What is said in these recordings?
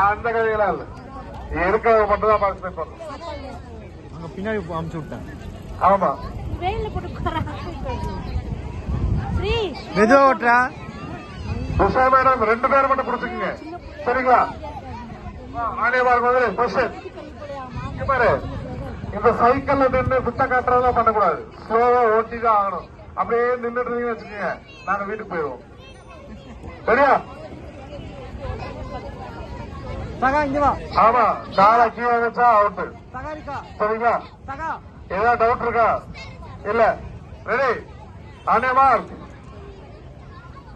அந்த கதையெல்லாம் இல்ல, இருக்கிறத மட்டும் தான் பார்ட்டிசிபேட் பண்ணணும். அங்க பின்னாடி அமுச்சு விட்டேன். ஆமா, மெதுவா ஓட்டுறா. உஷா மேடம் 2 பேர் மட்டும் பிடிச்சுக்குங்க, சரிங்களா? ஆணையவாருக்கு வந்து கொஸ்டின் பாரு, இந்த சைக்கிள்ல நின்று வித்த காட்டுறதெல்லாம் பண்ணக்கூடாது, ஸ்லோவா ஓட்டி தான் ஆகணும். அப்படியே நின்றுட்டு இருந்தீங்கன்னு வச்சுக்கோங்க, நாங்க வீட்டுக்கு போயிடுவோம். சரியா? ஆமா, காலை கீழே வச்சா அவுட்டு. சரிங்களா? ஏதாவது டவுட் இருக்கா? இல்ல, ரெடி? ஆணையவார்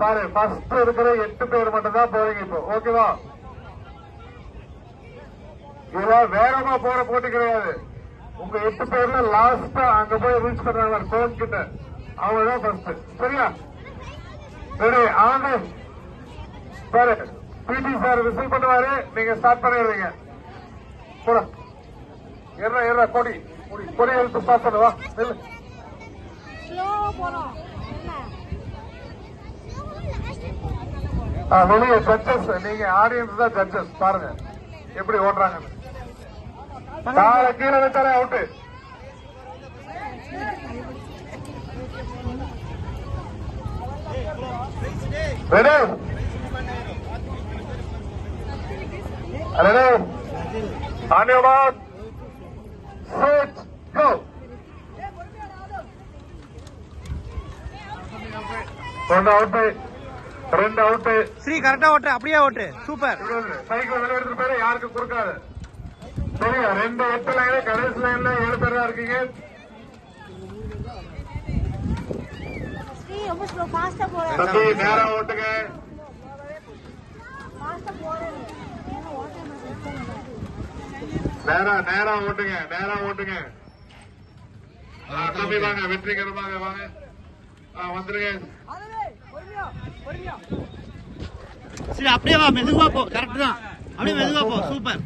பாரு, ஃபர்ஸ்ட் இருக்கிற 8 பேர் மட்டும் தான் போறீங்க இப்போ, ஓகேவா? இதெல்லாம் வேகமா போற போட்டி கிடையாது. உங்க 8 பேர்ல லாஸ்டா அங்க போய் ரீச் பண்றாங்க டோன் கிட்ட, அவங்கதான் ஃபர்ஸ்ட். சரியா? ரெடி? ஆண்டு பாரு, பிடி சார் விசில் பண்ணுவாரு, நீங்க ஸ்டார்ட் பண்ணிடுவீங்க. போட ஏற கொடி கொடி எழுத்து ஸ்டார்ட் பண்ணுவா. வெளியே ஜட்ஜஸ், நீங்க ஆடியன்ஸ் தான் ஜட்ஜஸ். பாருங்க எப்படி ஓட்டுறாங்கன்னு. காலை கீழே வச்சாலே out. Ready? Ready? On your mark, set, go. 1 out, 2 out. Sri கரெக்டா ஓட்டு, அப்படியே ஓட்டு. சூப்பர். சைக்கிள் வெளியே எடுத்துட்டு போயிரு, யாருக்கு கொடுக்காது. சரியா? 2 8 லைன், கடைசி லைன்ல 7 பேர் தான் இருக்கீங்க. தம்பி நேரா ஓட்டுங்க. நேரா ஓட்டுங்க. தம்பி வாங்க, வெற்றிகரமாக வாங்க, வந்துருங்க. ஸ்ரீ அப்படியே வா, மெதுவா போ. கரெக்ட் தான், அப்படியே மெதுவா போ. சூப்பர்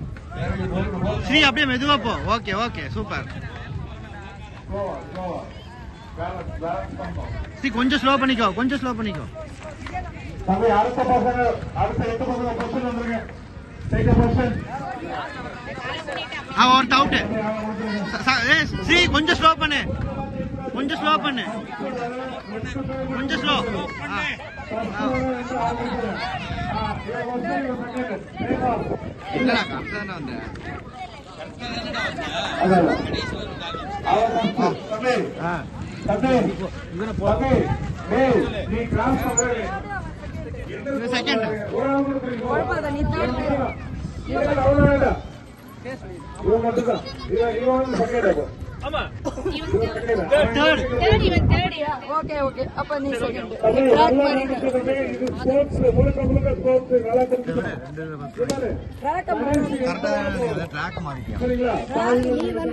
ஸ்ரீ, அப்படியே மெதுவா போ. Okay super Sri. கொஞ்சம் ஸ்லோ பண்ணிக்கோ. தம்பி அடுத்த 8 பசங்க பொசிஷன் வந்துருங்க. Take a position. ஒரு அவுட். ஸ்ரீ கொஞ்சம் ஸ்லோ பண்ணு. கொஞ்சம் ஸ்லோ. என்னடா கரெக்டான வந்த? செகண்ட். ஓகே அப்ப நீ செகண்ட். ட்ராக் மாறிட்டியா?